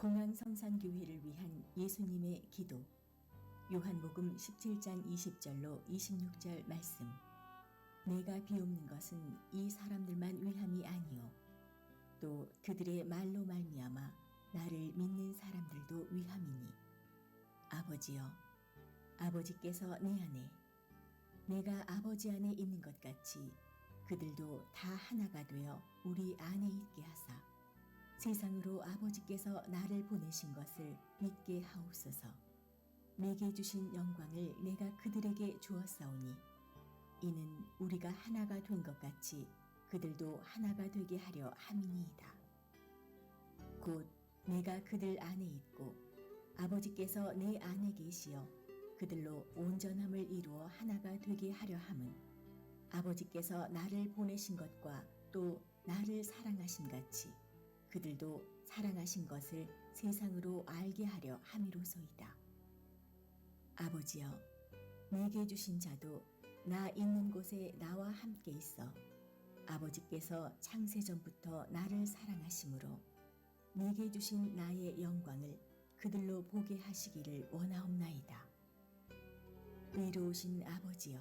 공항성산교회를 위한 예수님의 기도. 요한복음 17장 20절로 26절 말씀. 내가 비옵는 것은 이 사람들만 위함이 아니요 또 그들의 말로 말미암아 나를 믿는 사람들도 위함이니. 아버지여, 아버지께서 내 안에, 내가 아버지 안에 있는 것 같이 그들도 다 하나가 되어 우리 안에 있게 하사 세상으로 아버지께서 나를 보내신 것을 믿게 하옵소서. 내게 주신 영광을 내가 그들에게 주었사오니 이는 우리가 하나가 된 것 같이 그들도 하나가 되게 하려 함이니이다. 곧 내가 그들 안에 있고 아버지께서 내 안에 계시어 그들로 온전함을 이루어 하나가 되게 하려 함은 아버지께서 나를 보내신 것과 또 나를 사랑하신 같이 그들도 사랑하신 것을 세상으로 알게 하려 함이로소이다. 아버지여, 내게 주신 자도 나 있는 곳에 나와 함께 있어 아버지께서 창세전부터 나를 사랑하심으로 내게 주신 나의 영광을 그들로 보게 하시기를 원하옵나이다. 의로우신 아버지여,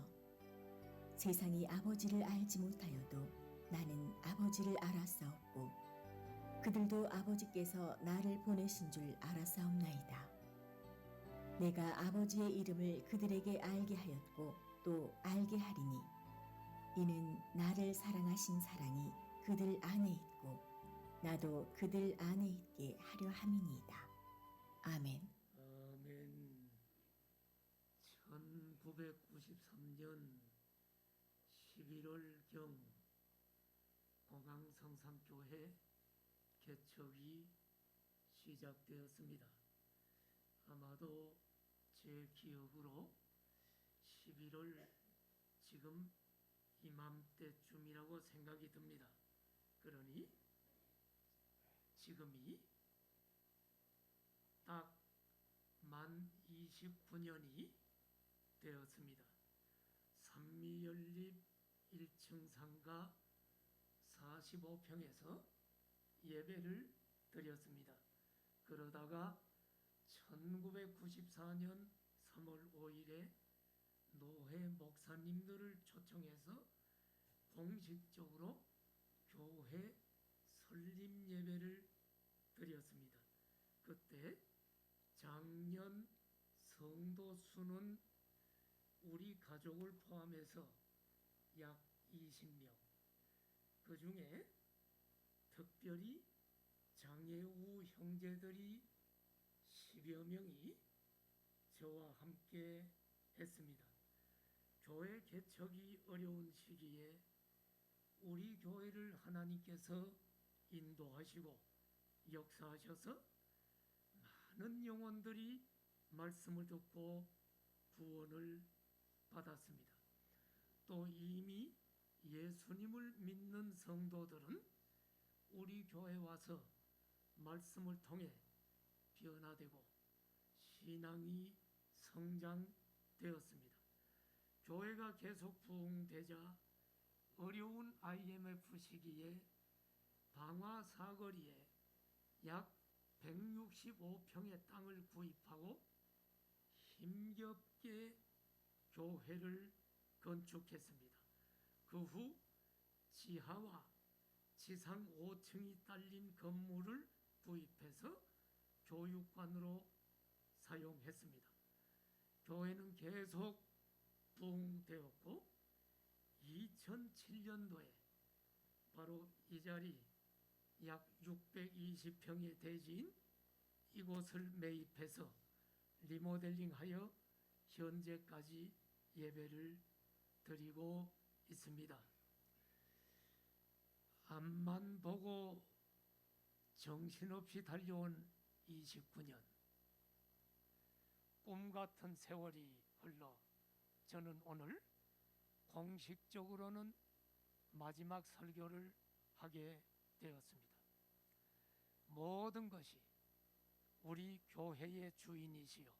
세상이 아버지를 알지 못하여도 나는 아버지를 알았사옵고 그들도 아버지께서 나를 보내신 줄 알았사옵나이다. 내가 아버지의 이름을 그들에게 알게 하였고 또 알게 하리니 이는 나를 사랑하신 사랑이 그들 안에 있고 나도 그들 안에 있게 하려 함이니이다. 아멘. 아멘. 1993년 11월경 공항성산교회 개척이 시작되었습니다. 아마도 제 기억으로 11월 지금 이맘때쯤이라고 생각이 듭니다. 그러니 지금이 딱 만 29년이 되었습니다. 산미연립 1층 상가 45평에서 예배를 드렸습니다. 그러다가 1994년 3월 5일에 노회 목사님들을 초청해서 공식적으로 교회 설립 예배를 드렸습니다. 그때 작년 성도 수는 우리 가족을 포함해서 약 20명, 그 중에 특별히 장애우 형제들이 10여 명이 저와 함께 했습니다. 교회 개척이 어려운 시기에 우리 교회를 하나님께서 인도하시고 역사하셔서 많은 영혼들이 말씀을 듣고 구원을 받았습니다. 또 이미 예수님을 믿는 성도들은 우리 교회에 와서 말씀을 통해 변화되고 신앙이 성장되었습니다. 교회가 계속 부흥되자 어려운 IMF 시기에 방화 사거리에 약 165평의 땅을 구입하고 힘겹게 교회를 건축했습니다. 그 후 지하와 지상 5층이 딸린 건물을 구입해서 교육관으로 사용했습니다. 교회는 계속 부흥되었고 2007년도에 바로 이 자리 약 620평의 대지인 이곳을 매입해서 리모델링하여 현재까지 예배를 드리고 있습니다. 앞만 보고 정신없이 달려온 29년, 꿈같은 세월이 흘러 저는 오늘 공식적으로는 마지막 설교를 하게 되었습니다. 모든 것이 우리 교회의 주인이시여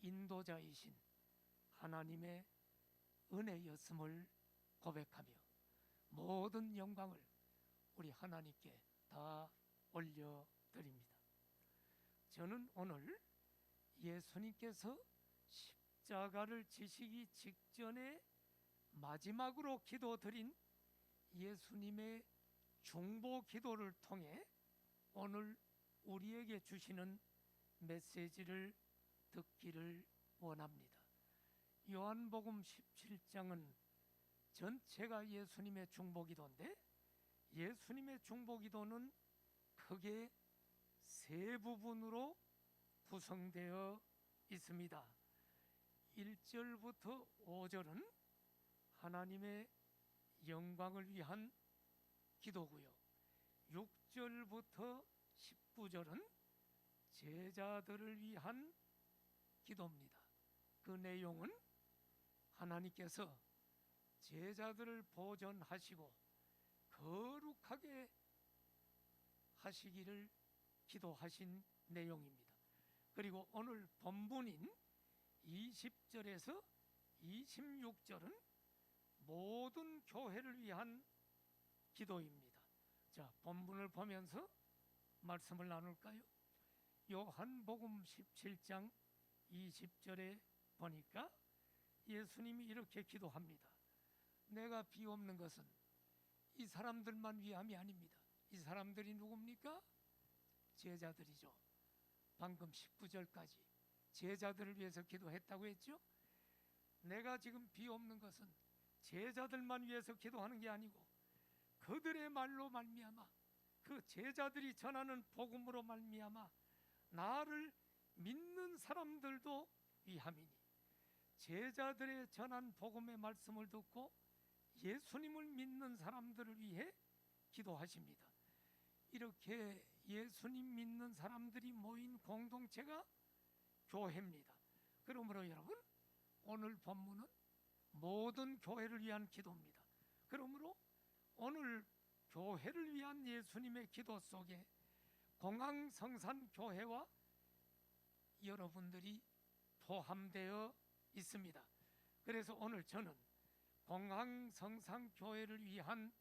인도자이신 하나님의 은혜였음을 고백하며 모든 영광을 우리 하나님께 다 올려드립니다. 저는 오늘 예수님께서 십자가를 지시기 직전에 마지막으로 기도드린 예수님의 중보 기도를 통해 오늘 우리에게 주시는 메시지를 듣기를 원합니다. 요한복음 17장은 전체가 예수님의 중보 기도인데, 예수님의 중보 기도는 크게 세 부분으로 구성되어 있습니다. 1절부터 5절은 하나님의 영광을 위한 기도고요. 6절부터 19절은 제자들을 위한 기도입니다. 그 내용은 하나님께서 제자들을 보존하시고 거룩하게 하시기를 기도하신 내용입니다. 그리고 오늘 본문인 20절에서 26절은 모든 교회를 위한 기도입니다. 자, 본문을 보면서 말씀을 나눌까요? 요한복음 17장 20절에 보니까 예수님이 이렇게 기도합니다. 내가 비옵는 것은 이 사람들만 위함이 아닙니다. 이 사람들이 누굽니까? 제자들이죠. 방금 19절까지 제자들을 위해서 기도했다고 했죠. 내가 지금 비옵는 것은 제자들만 위해서 기도하는 게 아니고 그들의 말로 말미암아, 그 제자들이 전하는 복음으로 말미암아 나를 믿는 사람들도 위함이니, 제자들의 전한 복음의 말씀을 듣고 예수님을 믿는 사람들을 위해 기도하십니다. 이렇게 예수님 믿는 사람들이 모인 공동체가 교회입니다. 그러므로 여러분, 오늘 본문은 모든 교회를 위한 기도입니다. 그러므로 오늘 교회를 위한 예수님의 기도 속에 공항성산교회와 여러분들이 포함되어 있습니다. 그래서 오늘 저는 공항성산교회를 위한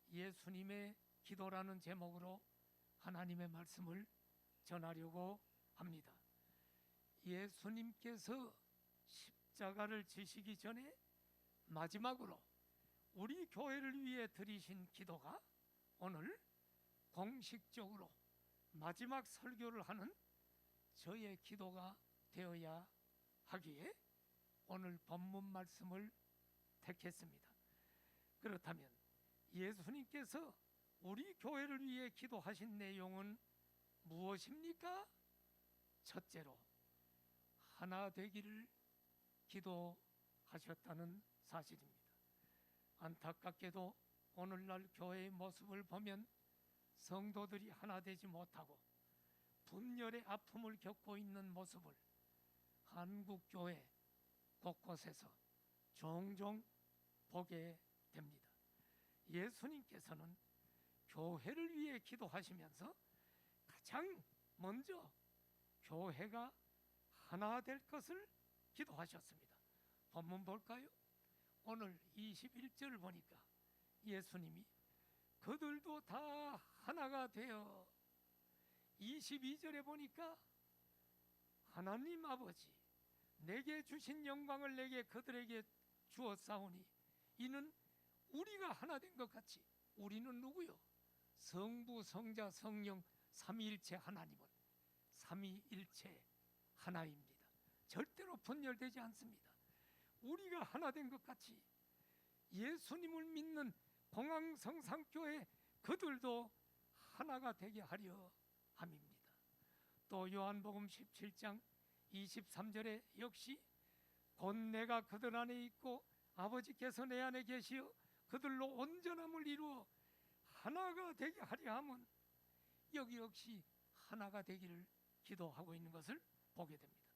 예수님의 기도라는 제목으로 하나님의 말씀을 전하려고 합니다. 예수님께서 십자가를 지시기 전에 마지막으로 우리 교회를 위해 드리신 기도가 오늘 공식적으로 마지막 설교를 하는 저의 기도가 되어야 하기에 오늘 본문 말씀을 택했습니다. 그렇다면 예수님께서 우리 교회를 위해 기도하신 내용은 무엇입니까? 첫째로 하나 되기를 기도하셨다는 사실입니다. 안타깝게도 오늘날 교회의 모습을 보면 성도들이 하나 되지 못하고 분열의 아픔을 겪고 있는 모습을 한국 교회 곳곳에서 종종 보게 됩니다. 예수님께서는 교회를 위해 기도하시면서 가장 먼저 교회가 하나 될 것을 기도하셨습니다. 본문 볼까요? 오늘 21절 보니까 예수님이 그들도 다 하나가 되어, 22절에 보니까 하나님 아버지 내게 주신 영광을 내게 그들에게 주었사오니 이는 우리가 하나 된 것 같이. 우리는 누구요? 성부, 성자, 성령 삼위일체 하나님은 삼위일체 하나입니다. 절대로 분열되지 않습니다. 우리가 하나 된 것 같이 예수님을 믿는 공항성산교회 그들도 하나가 되게 하려 함입니다. 또 요한복음 17장 23절에 역시 곧 내가 그들 안에 있고 아버지께서 내 안에 계시어 그들로 온전함을 이루어 하나가 되게 하려 함은, 여기 역시 하나가 되기를 기도하고 있는 것을 보게 됩니다.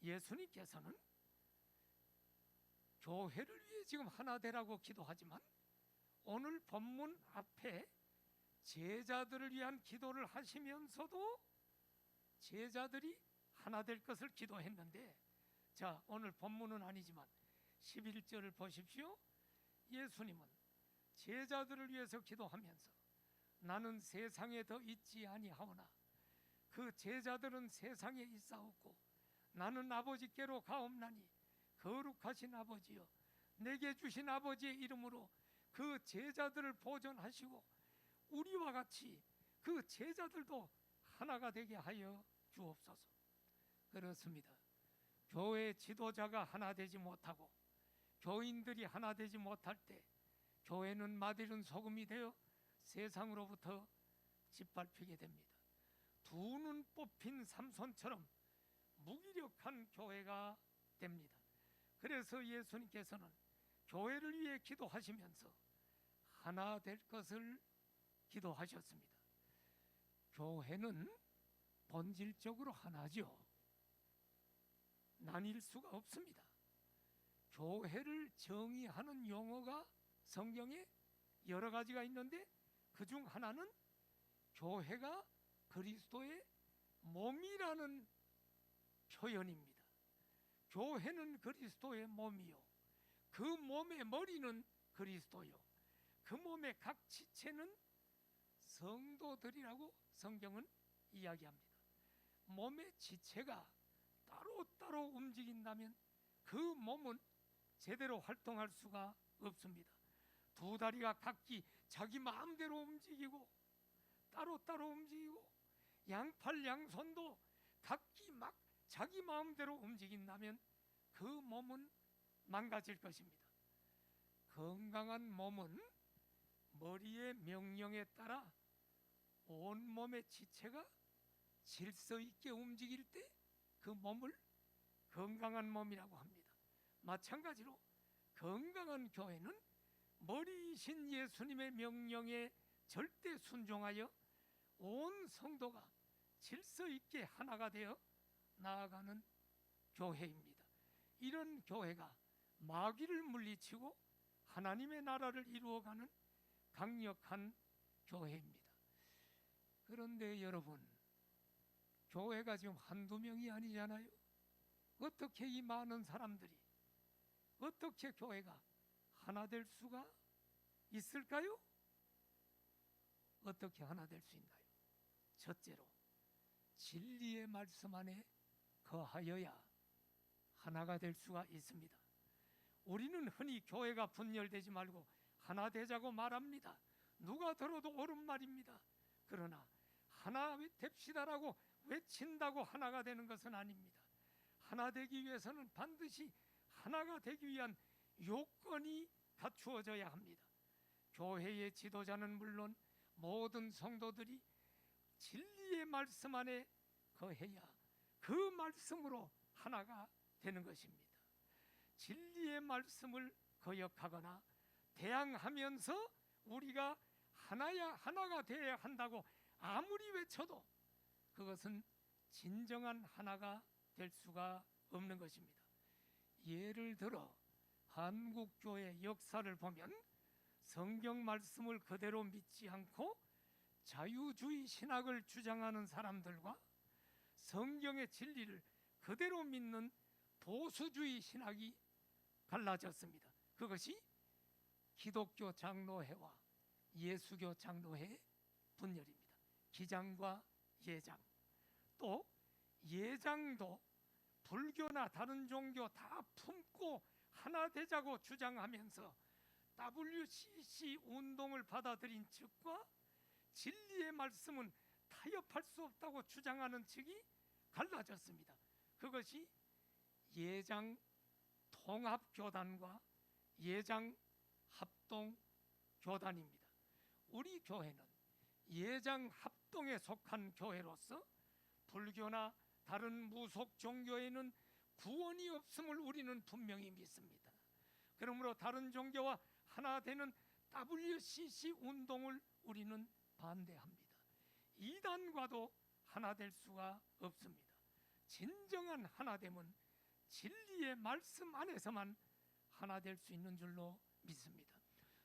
예수님께서는 교회를 위해 지금 하나 되라고 기도하지만 오늘 본문 앞에 제자들을 위한 기도를 하시면서도 제자들이 하나 될 것을 기도했는데, 자, 오늘 본문은 아니지만 11절을 보십시오. 예수님은 제자들을 위해서 기도하면서 나는 세상에 더 있지 아니하오나 그 제자들은 세상에 있사옵고 나는 아버지께로 가옵나니 거룩하신 아버지여 내게 주신 아버지의 이름으로 그 제자들을 보존하시고 우리와 같이 그 제자들도 하나가 되게 하여 주옵소서. 그렇습니다. 교회 지도자가 하나 되지 못하고 교인들이 하나 되지 못할 때 교회는 마디른 소금이 되어 세상으로부터 짓밟히게 됩니다. 두 눈 뽑힌 삼손처럼 무기력한 교회가 됩니다. 그래서 예수님께서는 교회를 위해 기도하시면서 하나 될 것을 기도하셨습니다. 교회는 본질적으로 하나죠. 나뉠 수가 없습니다. 교회를 정의하는 용어가 성경에 여러 가지가 있는데 그중 하나는 교회가 그리스도의 몸이라는 표현입니다. 교회는 그리스도의 몸이요 그 몸의 머리는 그리스도요 그 몸의 각 지체는 성도들이라고 성경은 이야기합니다. 몸의 지체가 따로따로 움직인다면 그 몸은 제대로 활동할 수가 없습니다. 두 다리가 각기 자기 마음대로 움직이고 따로따로 움직이고 양팔 양손도 각기 막 자기 마음대로 움직인다면 그 몸은 망가질 것입니다. 건강한 몸은 머리의 명령에 따라 온몸의 지체가 질서 있게 움직일 때 그 몸을 건강한 몸이라고 합니다. 마찬가지로 건강한 교회는 머리이신 예수님의 명령에 절대 순종하여 온 성도가 질서 있게 하나가 되어 나아가는 교회입니다. 이런 교회가 마귀를 물리치고 하나님의 나라를 이루어가는 강력한 교회입니다. 그런데 여러분, 교회가 지금 한두 명이 아니잖아요. 어떻게 이 많은 사람들이 어떻게 교회가 하나 될 수가 있을까요? 어떻게 하나 될 수 있나요? 첫째로 진리의 말씀 안에 거하여야 하나가 될 수가 있습니다. 우리는 흔히 교회가 분열되지 말고 하나 되자고 말합니다. 누가 들어도 옳은 말입니다. 그러나 하나 됩시다라고 외친다고 하나가 되는 것은 아닙니다. 하나 되기 위해서는 반드시 하나가 되기 위한 요건이 갖추어져야 합니다. 교회의 지도자는 물론 모든 성도들이 진리의 말씀 안에 거해야 그 말씀으로 하나가 되는 것입니다. 진리의 말씀을 거역하거나 대항하면서 우리가 하나가 되어야 한다고 아무리 외쳐도 그것은 진정한 하나가 될 수가 없는 것입니다. 예를 들어 한국교회 역사를 보면 성경 말씀을 그대로 믿지 않고 자유주의 신학을 주장하는 사람들과 성경의 진리를 그대로 믿는 보수주의 신학이 갈라졌습니다. 그것이 기독교 장로회와 예수교 장로회의 분열입니다. 기장과 예장. 또 예장도 불교나 다른 종교 다 품고 하나 되자고 주장하면서 WCC 운동을 받아들인 측과 진리의 말씀은 타협할 수 없다고 주장하는 측이 갈라졌습니다. 그것이 예장 통합교단과 예장 합동교단입니다. 우리 교회는 예장 합동에 속한 교회로서 불교나 다른 무속 종교에는 구원이 없음을 우리는 분명히 믿습니다. 그러므로 다른 종교와 하나 되는 WCC 운동을 우리는 반대합니다. 이단과도 하나 될 수가 없습니다. 진정한 하나됨은 진리의 말씀 안에서만 하나 될 수 있는 줄로 믿습니다.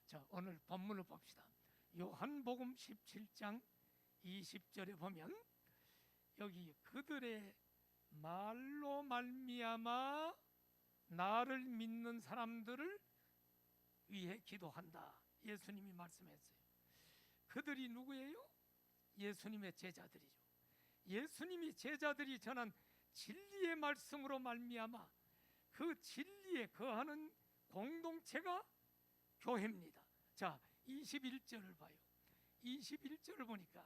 자, 오늘 본문을 봅시다. 요한복음 17장 20절에 보면 여기 그들의 말로 말미암아 나를 믿는 사람들을 위해 기도한다. 예수님이 말씀했어요. 그들이 누구예요? 예수님의 제자들이죠. 예수님이 제자들이 전한 진리의 말씀으로 말미암아 그 진리에 거하는 공동체가 교회입니다. 자, 21절을 봐요. 21절을 보니까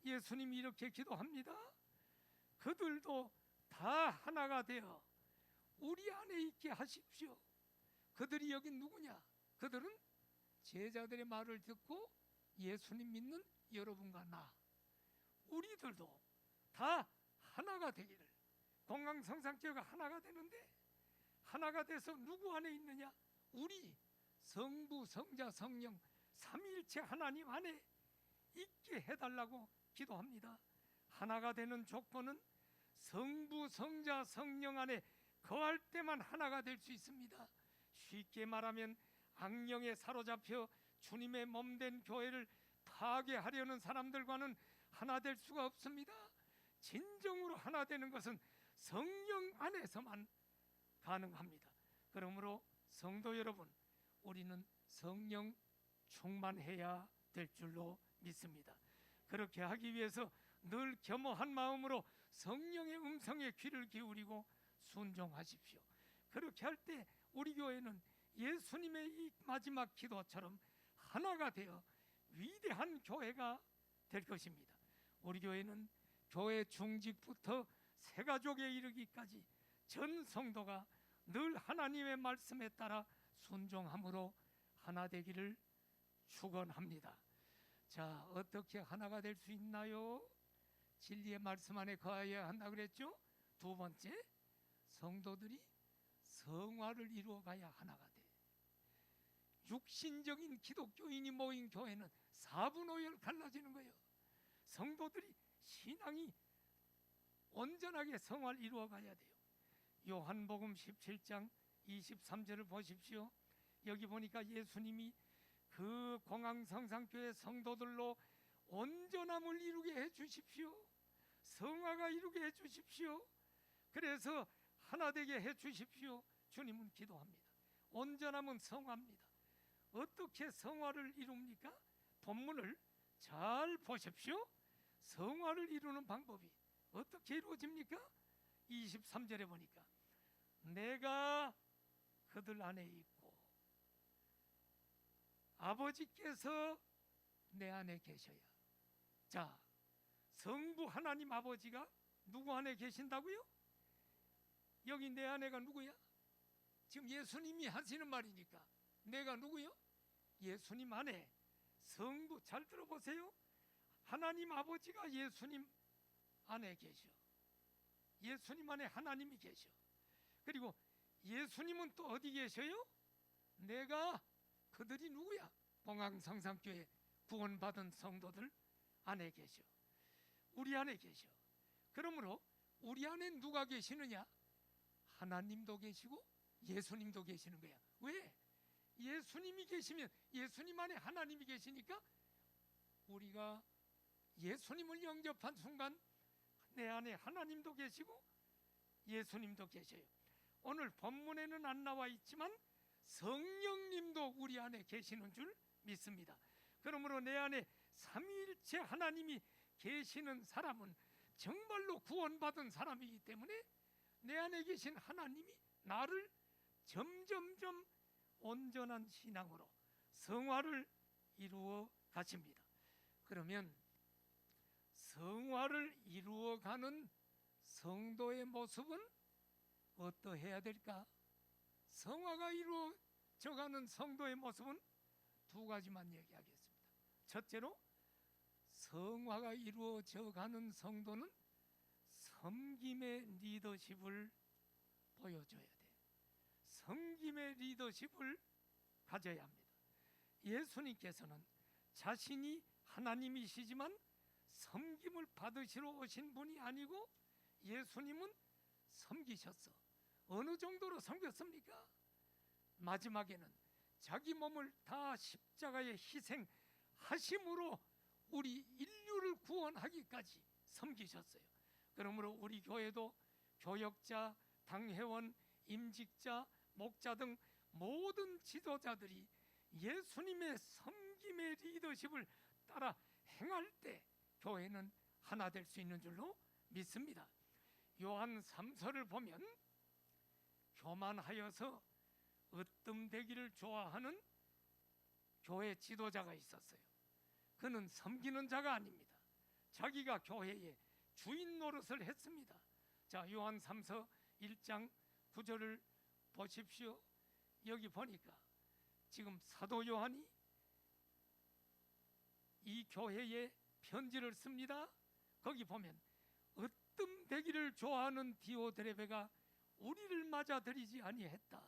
예수님이 이렇게 기도합니다. 그들도 다 하나가 되어 우리 안에 있게 하십시오. 그들이 여기 누구냐? 그들은 제자들의 말을 듣고 예수님 믿는 여러분과 나, 우리들도 다 하나가 되기를. 공강성상교회가 하나가 되는데 하나가 돼서 누구 안에 있느냐? 우리 성부, 성자, 성령 삼위일체 하나님 안에 있게 해달라고 기도합니다. 하나가 되는 조건은 성부, 성자, 성령 안에 거할 때만 하나가 될 수 있습니다. 쉽게 말하면 악령에 사로잡혀 주님의 몸된 교회를 파괴하려는 사람들과는 하나 될 수가 없습니다. 진정으로 하나 되는 것은 성령 안에서만 가능합니다. 그러므로 성도 여러분, 우리는 성령 충만해야 될 줄로 믿습니다. 그렇게 하기 위해서 늘 겸허한 마음으로 성령의 음성에 귀를 기울이고 순종하십시오. 그렇게 할 때 우리 교회는 예수님의 이 마지막 기도처럼 하나가 되어 위대한 교회가 될 것입니다. 우리 교회는 교회 중직부터 새가족에 이르기까지 전 성도가 늘 하나님의 말씀에 따라 순종함으로 하나 되기를 축원합니다. 자, 어떻게 하나가 될 수 있나요? 진리의 말씀 안에 거해야 한다 그랬죠? 두 번째, 성도들이 성화를 이루어가야 하나가 돼. 육신적인 기독교인이 모인 교회는 4분오열 갈라지는 거예요. 성도들이 신앙이 온전하게 성화를 이루어가야 돼요. 요한복음 17장 23절을 보십시오. 여기 보니까 예수님이 그 공항성상교회 성도들로 온전함을 이루게 해주십시오. 성화가 이루게 해주십시오. 그래서 하나 되게 해주십시오. 주님은 기도합니다. 온전함은 성화입니다. 어떻게 성화를 이룹니까? 본문을 잘 보십시오. 성화를 이루는 방법이 어떻게 이루어집니까? 23절에 보니까 내가 그들 안에 있고 아버지께서 내 안에 계셔야. 자, 성부 하나님 아버지가 누구 안에 계신다고요? 여기 내 안에가 누구야? 지금 예수님이 하시는 말이니까 내가 누구요? 예수님 안에 성부, 잘 들어보세요. 하나님 아버지가 예수님 안에 계셔. 예수님 안에 하나님이 계셔. 그리고 예수님은 또 어디 계셔요? 내가 그들이 누구야? 봉황성상교회 구원받은 성도들 안에 계셔. 우리 안에 계셔. 그러므로 우리 안에 누가 계시느냐? 하나님도 계시고 예수님도 계시는 거야. 왜? 예수님이 계시면 예수님 안에 하나님이 계시니까 우리가 예수님을 영접한 순간 내 안에 하나님도 계시고 예수님도 계셔요. 오늘 본문에는 안 나와 있지만 성령님도 우리 안에 계시는 줄 믿습니다. 그러므로 내 안에 삼위일체 하나님이 계시는 사람은 정말로 구원받은 사람이기 때문에 내 안에 계신 하나님이 나를 점점점 온전한 신앙으로 성화를 이루어 가십니다. 그러면 성화를 이루어가는 성도의 모습은 어떠해야 될까? 성화가 이루어져가는 성도의 모습은 두 가지만 얘기하겠습니다. 첫째로 성화가 이루어져가는 성도는 섬김의 리더십을 보여줘야 돼. 섬김의 리더십을 가져야 합니다. 예수님께서는 자신이 하나님이시지만 섬김을 받으시러 오신 분이 아니고 예수님은 섬기셨어. 어느 정도로 섬겼습니까? 마지막에는 자기 몸을 다 십자가에 희생하심으로 우리 인류를 구원하기까지 섬기셨어요. 그러므로 우리 교회도 교역자, 당회원, 임직자, 목자 등 모든 지도자들이 예수님의 섬김의 리더십을 따라 행할 때 교회는 하나 될 수 있는 줄로 믿습니다. 요한 3서를 보면 교만하여서 으뜸되기를 좋아하는 교회 지도자가 있었어요. 그는 섬기는 자가 아닙니다. 자기가 교회의 주인 노릇을 했습니다. 자, 요한 3서 1장 9절을 보십시오. 여기 보니까 지금 사도 요한이 이 교회에 편지를 씁니다. 거기 보면 으뜸되기를 좋아하는 디오드레베가 우리를 맞아들이지 아니했다.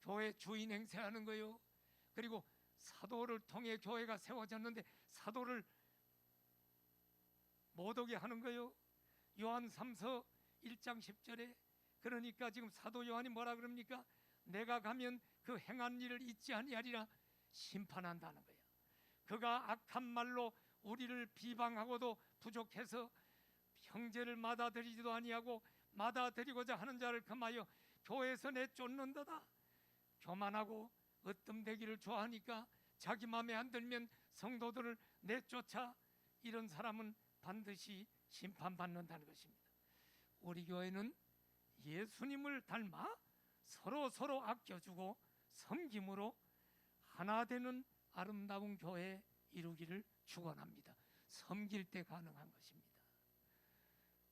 교회 주인 행세하는 거요. 그리고 사도를 통해 교회가 세워졌는데 사도를 못 오게 하는 거요. 요한 3서 1장 10절에 그러니까 지금 사도 요한이 뭐라 그럽니까? 내가 가면 그 행한 일을 잊지 아니하리라 심판한다는 거야. 그가 악한 말로 우리를 비방하고도 부족해서 형제를 받아들이지도 아니하고 받아들이고자 하는 자를 금하여 교회에서 내쫓는다다. 교만하고 으뜸되기를 좋아하니까 자기 마음에 안 들면 성도들을 내쫓아 이런 사람은 반드시 심판받는다는 것입니다. 우리 교회는 예수님을 닮아 서로 아껴주고 섬김으로 하나 되는 아름다운 교회 이루기를 축원합니다. 섬길 때 가능한 것입니다.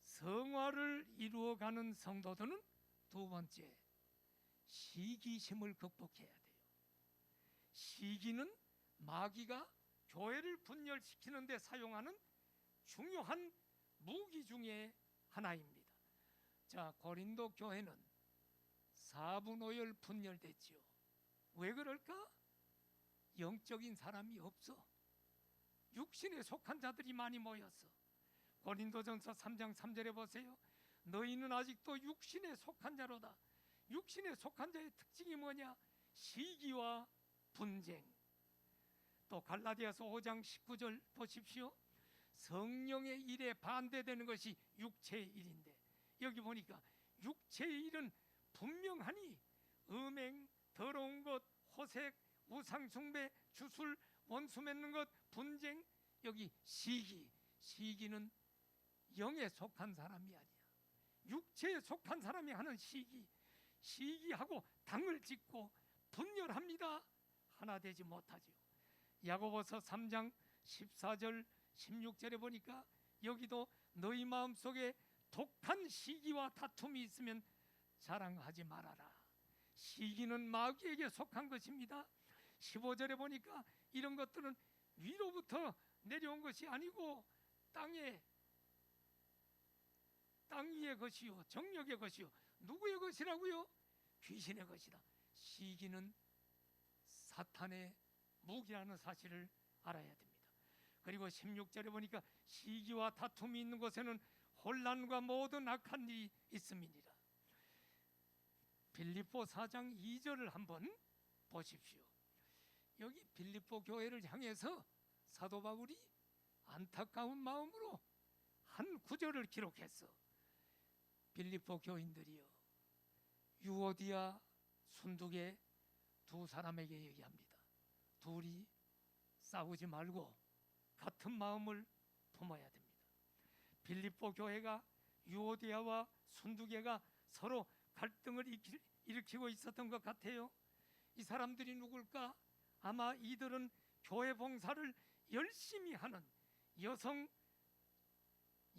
성화를 이루어가는 성도들은 두 번째, 시기심을 극복해야 돼요. 시기는 마귀가 교회를 분열시키는 데 사용하는 중요한 무기 중에 하나입니다. 자, 고린도 교회는 4분 5열 분열됐지요. 왜 그럴까? 영적인 사람이 없어. 육신에 속한 자들이 많이 모였어. 고린도전서 3장 3절에 보세요. 너희는 아직도 육신에 속한 자로다. 육신에 속한 자의 특징이 뭐냐? 시기와 분쟁. 또 갈라디아서 5장 19절 보십시오. 성령의 일에 반대되는 것이 육체의 일인데 여기 보니까 육체의 일은 분명하니 음행, 더러운 것, 호색, 우상숭배, 주술, 원수 맺는 것, 분쟁. 여기 시기는 영에 속한 사람이 아니야. 육체에 속한 사람이 하는 시기하고 당을 짓고 분열합니다. 하나 되지 못하지요. 야고보서 3장 14절 16절에 보니까 여기도 너희 마음속에 독한 시기와 다툼이 있으면 자랑하지 말아라. 시기는 마귀에게 속한 것입니다. 15절에 보니까 이런 것들은 위로부터 내려온 것이 아니고 땅 위의 것이요 정욕의 것이요 누구의 것이라고요? 귀신의 것이다. 시기는 사탄의 무기라는 사실을 알아야 됩니다. 그리고 16절에 보니까 시기와 다툼이 있는 곳에는 혼란과 모든 악한 일이 있음이니라. 빌립보 4장 2절을 한번 보십시오. 여기 빌립보 교회를 향해서 사도 바울이 안타까운 마음으로 한 구절을 기록했어. 빌립보 교인들이여, 유오디아 순두계 두 사람에게 얘기합니다. 둘이 싸우지 말고 같은 마음을 품어야 됩니다. 빌립보 교회가 유오디아와 순두계가 서로 갈등을 일으키고 있었던 것 같아요. 이 사람들이 누굴까? 아마 이들은 교회 봉사를 열심히 하는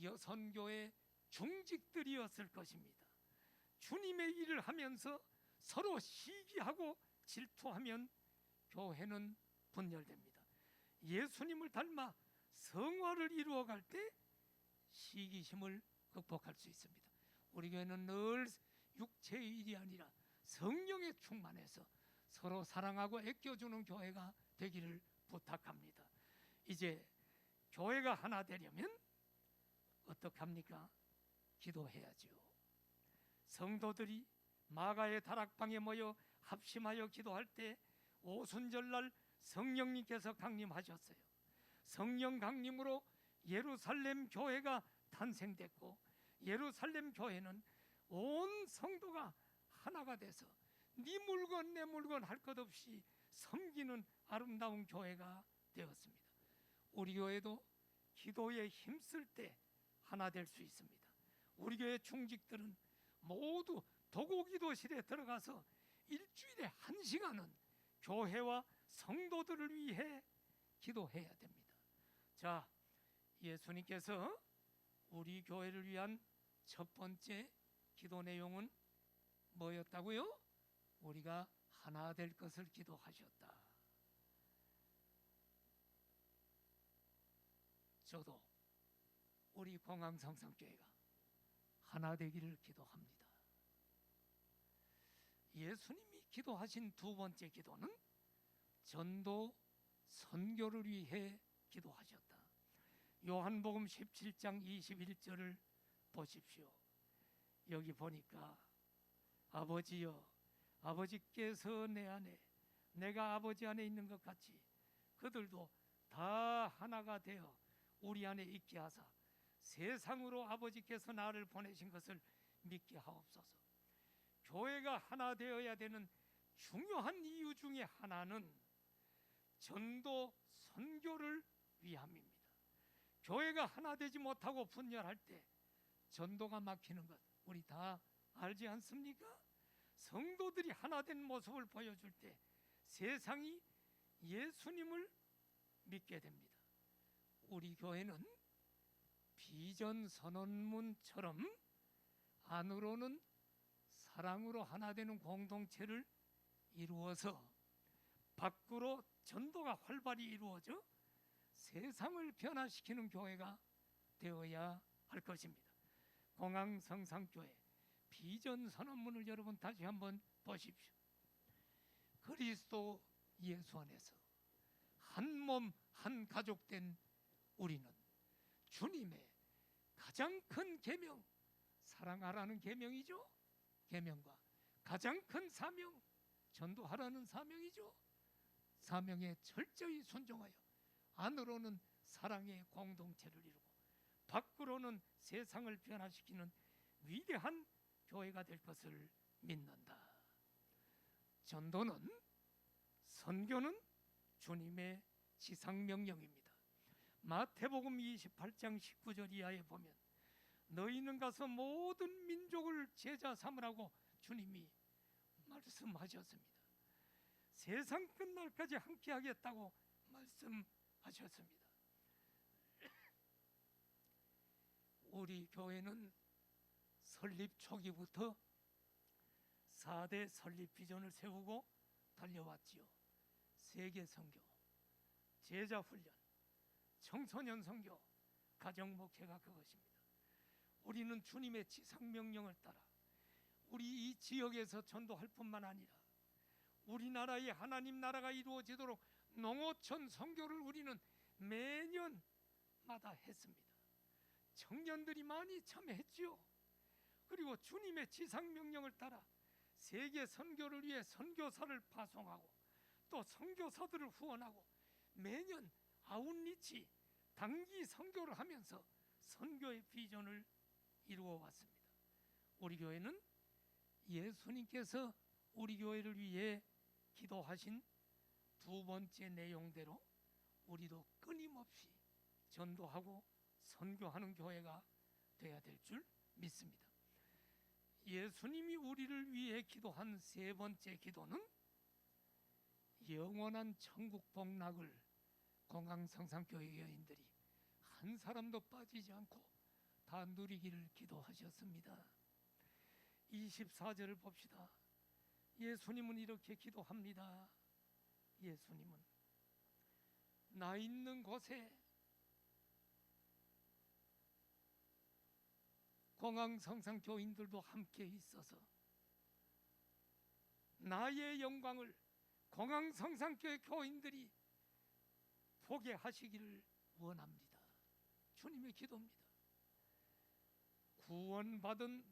여선교회 중직들이었을 것입니다. 주님의 일을 하면서 서로 시기하고 질투하면 교회는 분열됩니다. 예수님을 닮아 성화를 이루어갈 때 시기심을 극복할 수 있습니다. 우리 교회는 늘 육체의 일이 아니라 성령에 충만해서 서로 사랑하고 아껴주는 교회가 되기를 부탁합니다. 이제 교회가 하나 되려면 어떡합니까? 기도해야죠. 성도들이 마가의 다락방에 모여 합심하여 기도할 때 오순절날 성령님께서 강림하셨어요. 성령 강림으로 예루살렘 교회가 탄생됐고, 예루살렘 교회는 온 성도가 하나가 돼서 네 물건 내 물건 할 것 없이 섬기는 아름다운 교회가 되었습니다. 우리 교회도 기도에 힘쓸 때 하나 될 수 있습니다. 우리 교회 중직들은 모두 도고기도실에 들어가서 일주일에 1시간은 교회와 성도들을 위해 기도해야 됩니다. 자, 예수님께서 우리 교회를 위한 첫 번째 기도 내용은 뭐였다고요? 우리가 하나 될 것을 기도하셨다. 저도 우리 공항성산교회가 하나 되기를 기도합니다. 예수님이 기도하신 두 번째 기도는 전도 선교를 위해 기도하셨다. 요한복음 17장 21절을 보십시오. 여기 보니까 아버지여, 아버지께서 내 안에, 내가 아버지 안에 있는 것 같이 그들도 다 하나가 되어 우리 안에 있게 하사 세상으로 아버지께서 나를 보내신 것을 믿게 하옵소서. 교회가 하나 되어야 되는 중요한 이유 중에 하나는 전도 선교를 위함입니다. 교회가 하나 되지 못하고 분열할 때 전도가 막히는 것 우리 다 알지 않습니까? 성도들이 하나 된 모습을 보여줄 때 세상이 예수님을 믿게 됩니다. 우리 교회는 비전 선언문처럼 안으로는 사랑으로 하나 되는 공동체를 이루어서 밖으로 전도가 활발히 이루어져 세상을 변화시키는 교회가 되어야 할 것입니다. 공항성산교회 비전 선언문을 여러분 다시 한번 보십시오. 그리스도 예수 안에서 한 몸 한 가족 된 우리는 주님의 가장 큰 계명, 사랑하라는 계명이죠. 계명과 가장 큰 사명, 전도하라는 사명이죠. 사명에 철저히 순종하여 안으로는 사랑의 공동체를 이루고 밖으로는 세상을 변화시키는 위대한 교회가 될 것을 믿는다. 전도는, 선교는 주님의 지상명령입니다. 마태복음 28장 19절 이하에 보면 너희는 가서 모든 민족을 제자 삼으라고 주님이 말씀하셨습니다. 세상 끝날까지 함께 하겠다고 말씀하셨습니다. 우리 교회는 설립 초기부터 4대 설립 비전을 세우고 달려왔지요. 세계 선교, 제자 훈련, 청소년 선교, 가정 목회가 그것입니다. 우리는 주님의 지상 명령을 따라 우리 이 지역에서 전도할 뿐만 아니라 우리나라의 하나님 나라가 이루어지도록 농어촌 선교를 우리는 매년마다 했습니다. 청년들이 많이 참여했지요. 그리고 주님의 지상 명령을 따라 세계 선교를 위해 선교사를 파송하고 또 선교사들을 후원하고 매년 아웃리치 단기 선교를 하면서 선교의 비전을 이루어 왔습니다. 우리 교회는 예수님께서 우리 교회를 위해 기도하신 두 번째 내용대로 우리도 끊임없이 전도하고 선교하는 교회가 되어야 될 줄 믿습니다. 예수님이 우리를 위해 기도한 세 번째 기도는 영원한 천국 복락을 공항성산교회 여인들이 한 사람도 빠지지 않고 다 누리기를 기도하셨습니다. 24절을 봅시다. 예수님은 이렇게 기도합니다. 예수님은 나 있는 곳에 공항성산 교인들도 함께 있어서 나의 영광을 공항성산교회 교인들이 보게 하시기를 원합니다. 주님의 기도입니다. 구원받은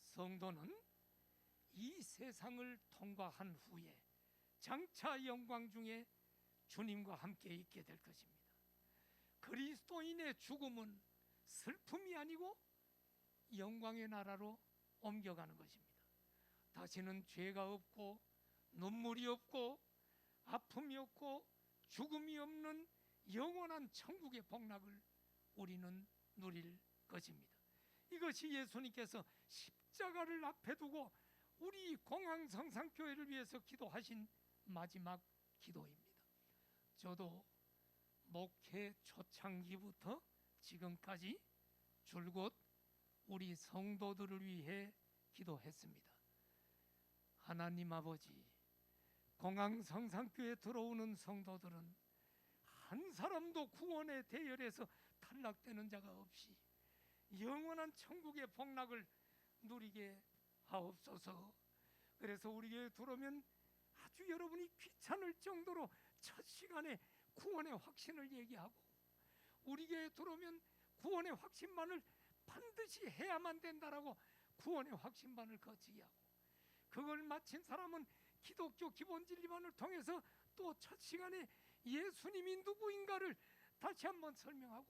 성도는 이 세상을 통과한 후에 장차 영광 중에 주님과 함께 있게 될 것입니다. 그리스도인의 죽음은 슬픔이 아니고 영광의 나라로 옮겨가는 것입니다. 다시는 죄가 없고 눈물이 없고 아픔이 없고 죽음이 없는 영원한 천국의 복락을 우리는 누릴 것입니다. 이것이 예수님께서 십자가를 앞에 두고 우리 공항성산교회를 위해서 기도하신 마지막 기도입니다. 저도 목회 초창기부터 지금까지 줄곧 우리 성도들을 위해 기도했습니다. 하나님 아버지, 공항성산교회에 들어오는 성도들은 한 사람도 구원의 대열에서 탈락되는 자가 없이 영원한 천국의 복락을 누리게 하옵소서. 그래서 우리 교회에 들어오면 아주 여러분이 귀찮을 정도로 첫 시간에 구원의 확신을 얘기하고, 우리 교회에 들어오면 구원의 확신만을 반드시 해야만 된다라고 구원의 확신반을 거치게 하고, 그걸 마친 사람은 기독교 기본 진리반을 통해서 또 첫 시간에 예수님이 누구인가를 다시 한번 설명하고,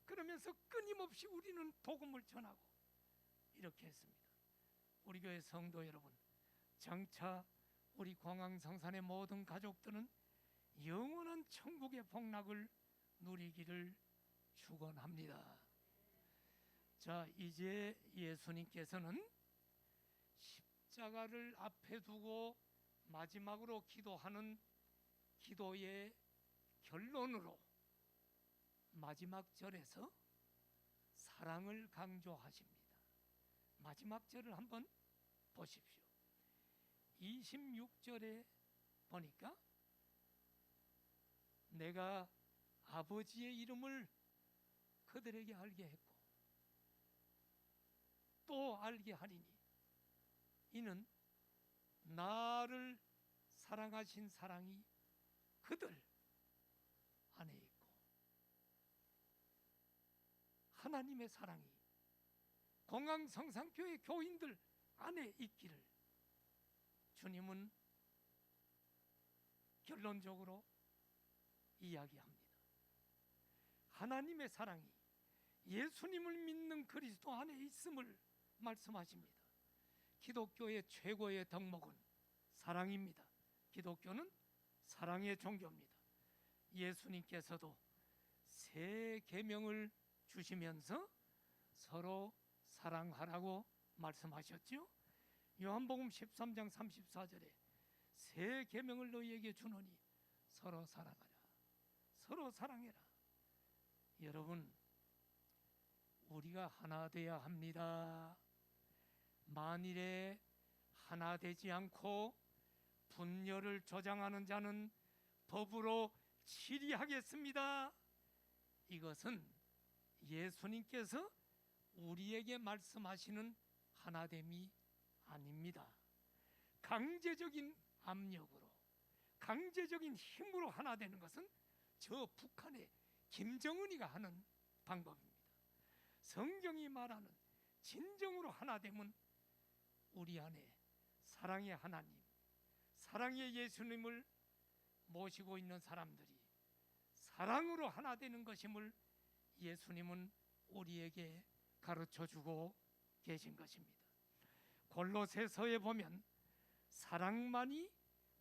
그러면서 끊임없이 우리는 복음을 전하고 이렇게 했습니다. 우리 교회 성도 여러분, 장차 우리 공항성산의 모든 가족들은 영원한 천국의 복락을 누리기를 축원합니다. 자, 이제 예수님께서는 십자가를 앞에 두고 마지막으로 기도하는 기도의 결론으로 마지막 절에서 사랑을 강조하십니다. 마지막 절을 한번 보십시오. 26절에 보니까 내가 아버지의 이름을 그들에게 알게 했고 또 알게 하리니 이는 나를 사랑하신 사랑이 그들 안에 있고 하나님의 사랑이 공항성산교회 교인들 안에 있기를 주님은 결론적으로 이야기합니다. 하나님의 사랑이 예수님을 믿는 그리스도 안에 있음을 말씀하십니다. 기독교의 최고의 덕목은 사랑입니다. 기독교는 사랑의 종교입니다. 예수님께서도 새 계명을 주시면서 서로 사랑하라고 말씀하셨죠. 요한복음 13장 34절에 새 계명을 너희에게 주노니 서로 사랑하라. 서로 사랑해라. 여러분, 우리가 하나 되어야 합니다. 만일에 하나 되지 않고 분열을 조장하는 자는 법으로 치리하겠습니다. 이것은 예수님께서 우리에게 말씀하시는 하나됨이 아닙니다. 강제적인 압력으로, 강제적인 힘으로 하나 되는 것은 저 북한의 김정은이가 하는 방법입니다. 성경이 말하는 진정으로 하나됨은 우리 안에 사랑의 하나님, 사랑의 예수님을 모시고 있는 사람들이 사랑으로 하나 되는 것임을 예수님은 우리에게 가르쳐주고 계신 것입니다. 골로새서에 보면 사랑만이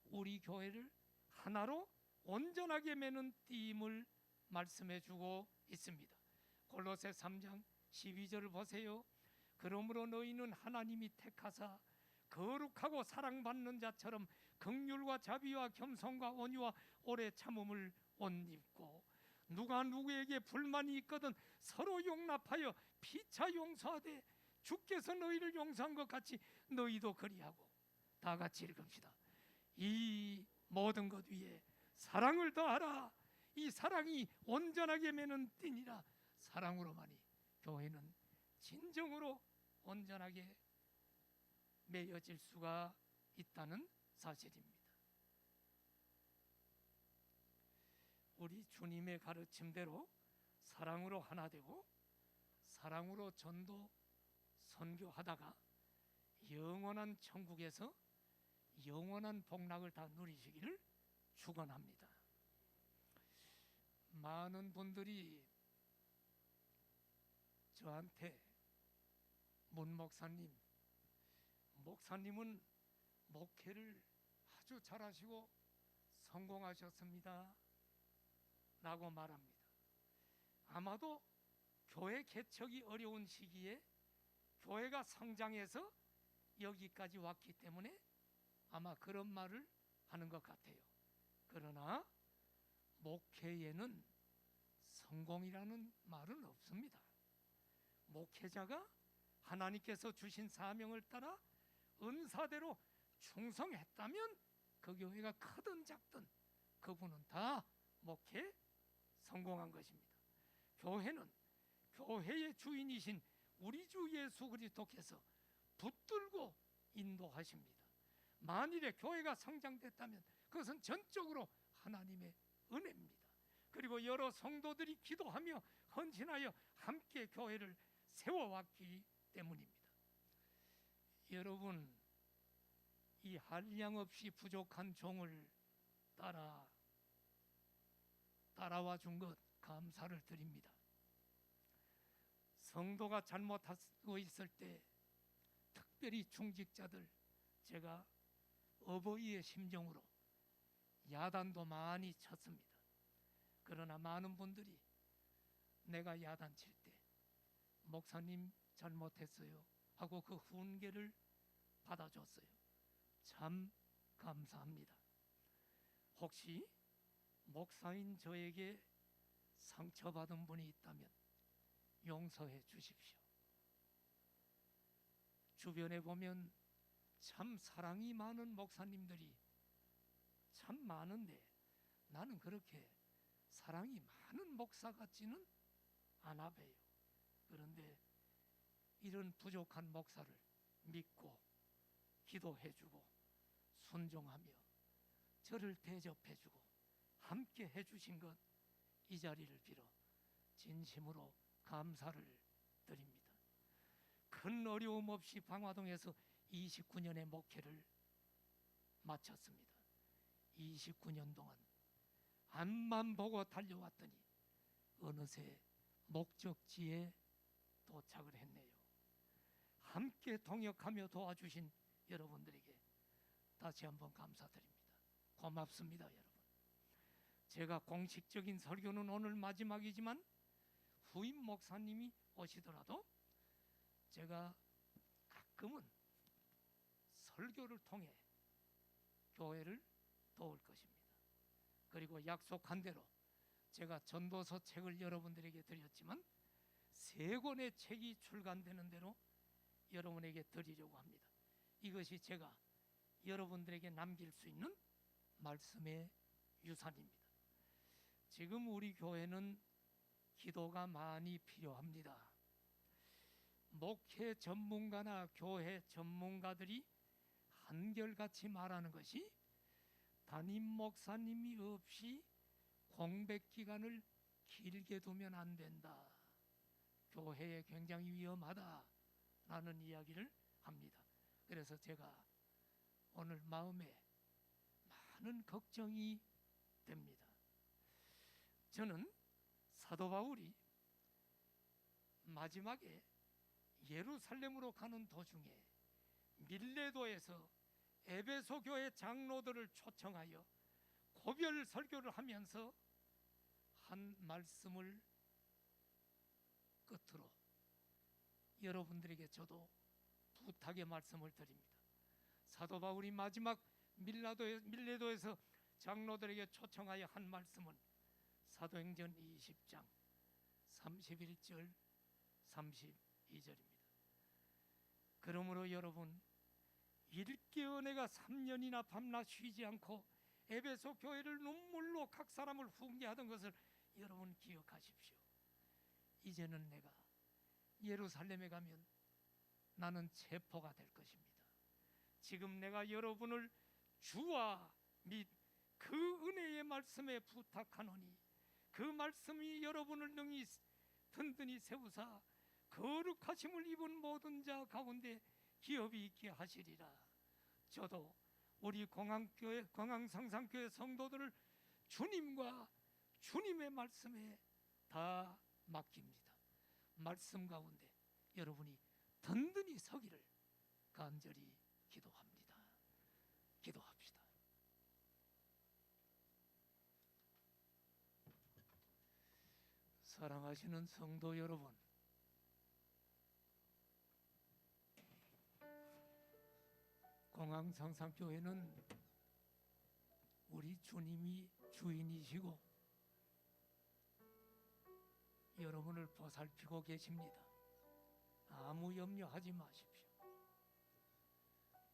우리 교회를 하나로 온전하게 매는 띠임을 말씀해주고 있습니다. 골로새 3장 12절을 보세요. 그러므로 너희는 하나님이 택하사 거룩하고 사랑받는 자처럼 긍휼과 자비와 겸손과 온유와 오래 참음을 옷 입고 누가 누구에게 불만이 있거든 서로 용납하여 피차 용서하되 주께서 너희를 용서한 것 같이 너희도 그리하고. 다 같이 읽읍시다. 이 모든 것 위에 사랑을 더하라. 이 사랑이 온전하게 매는 띠니라. 사랑으로만이 교회는 진정으로 온전하게 매여질 수가 있다는 사실입니다. 우리 주님의 가르침대로 사랑으로 하나 되고 사랑으로 전도 선교하다가 영원한 천국에서 영원한 복락을 다 누리시기를 축원합니다. 많은 분들이 저한테 문 목사님, 목사님은 목회를 아주 잘하시고 성공하셨습니다 라고 말합니다. 아마도 교회 개척이 어려운 시기에 교회가 성장해서 여기까지 왔기 때문에 아마 그런 말을 하는 것 같아요. 그러나 목회에는 성공이라는 말은 없습니다. 목회자가 하나님께서 주신 사명을 따라 은사대로 충성했다면 그 교회가 크든 작든 그분은 다 목회 성공한 것입니다. 교회는 교회의 주인이신 우리 주 예수 그리스도께서 붙들고 인도하십니다. 만일에 교회가 성장됐다면 그것은 전적으로 하나님의 은혜입니다. 그리고 여러 성도들이 기도하며 헌신하여 함께 교회를 세워왔기 때문입니다. 여러분, 이 한량없이 부족한 종을 따라와 준 것 감사를 드립니다. 성도가 잘못하고 있을 때 특별히 중직자들, 제가 어버이의 심정으로 야단도 많이 쳤습니다. 그러나 많은 분들이 내가 야단 칠 때 목사님 잘못했어요 하고 그 훈계를 받아줬어요. 참 감사합니다. 혹시 목사인 저에게 상처받은 분이 있다면 용서해 주십시오. 주변에 보면 참 사랑이 많은 목사님들이 참 많은데 나는 그렇게 사랑이 많은 목사 같지는 않아 봬요. 그런데 이런 부족한 목사를 믿고 기도해주고 순종하며 저를 대접해주고 함께 해주신 것, 이 자리를 빌어 진심으로 감사를 드립니다. 큰 어려움 없이 방화동에서 29년의 목회를 마쳤습니다. 29년 동안 앞만 보고 달려왔더니 어느새 목적지에 도착을 했네요. 함께 동역하며 도와주신 여러분들에게 다시 한번 감사드립니다. 고맙습니다, 여러분. 제가 공식적인 설교는 오늘 마지막이지만 후임 목사님이 오시더라도 제가 가끔은 설교를 통해 교회를 도울 것입니다. 그리고 약속한 대로 제가 전도서 책을 여러분들에게 드렸지만 3권의 책이 출간되는 대로 여러분에게 드리려고 합니다. 이것이 제가 여러분들에게 남길 수 있는 말씀의 유산입니다. 지금 우리 교회는 기도가 많이 필요합니다. 목회 전문가나 교회 전문가들이 한결같이 말하는 것이 담임 목사님이 없이 공백 기간을 길게 두면 안 된다. 교회에 굉장히 위험하다라는 이야기를 합니다. 그래서 제가 오늘 마음에 많은 걱정이 됩니다. 저는 사도 바울이 마지막에 예루살렘으로 가는 도중에 밀레도에서 에베소 교회 장로들을 초청하여 고별 설교를 하면서 한 말씀을 끝으로 여러분들에게 저도 부탁의 말씀을 드립니다. 사도 바울이 마지막 밀레도에서 장로들에게 초청하여 한 말씀은 사도행전 20장 31절 32절입니다. 그러므로 여러분, 일깨어 내가 3년이나 밤낮 쉬지 않고 에베소 교회를 눈물로 각 사람을 훈계하던 것을 여러분 기억하십시오. 이제는 내가 예루살렘에 가면 나는 체포가 될 것입니다. 지금 내가 여러분을 주와 및 그 은혜의 말씀에 부탁하노니 그 말씀이 여러분을 능히 든든히 세우사 거룩하심을 입은 모든 자 가운데 기업이 있게 하시리라. 저도 우리 공항상상교회 성도들을 주님과 주님의 말씀에 다 맡깁니다. 말씀 가운데 여러분이 든든히 서기를 간절히 기도합니다. 기도합시다. 사랑하시는 성도 여러분, 공항상상교회는 우리 주님이 주인이시고 여러분을 보살피고 계십니다. 아무 염려하지 마십시오.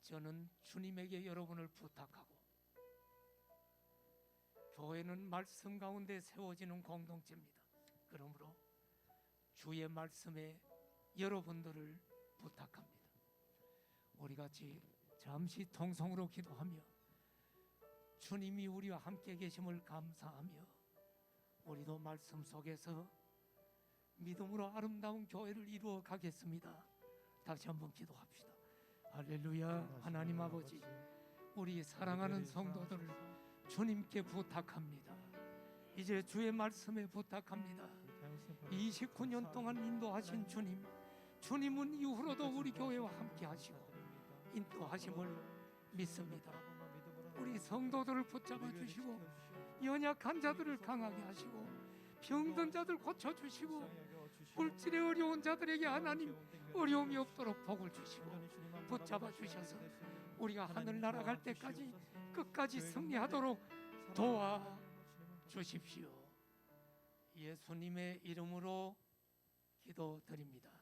저는 주님에게 여러분을 부탁하고, 교회는 말씀 가운데 세워지는 공동체입니다. 그러므로 주의 말씀에 여러분들을 부탁합니다. 우리 같이 잠시 통성으로 기도하며 주님이 우리와 함께 계심을 감사하며 우리도 말씀 속에서 믿음으로 아름다운 교회를 이루어 가겠습니다. 다시 한번 기도합시다. 할렐루야. 하나님 아버지, 우리 사랑하는 성도들을 주님께 부탁합니다. 이제 주의 말씀에 부탁합니다. 29년 동안 인도하신 주님, 주님은 이후로도 우리 교회와 함께 하시고 인도하심을 믿습니다. 우리 성도들을 붙잡아 주시고 연약한 자들을 강하게 하시고 병든 자들 고쳐주시고 물질에 어려운 자들에게 하나님 어려움이 없도록 복을 주시고 붙잡아 주셔서 우리가 하늘 날아갈 때까지 끝까지 승리하도록 도와 주십시오. 예수님의 이름으로 기도드립니다.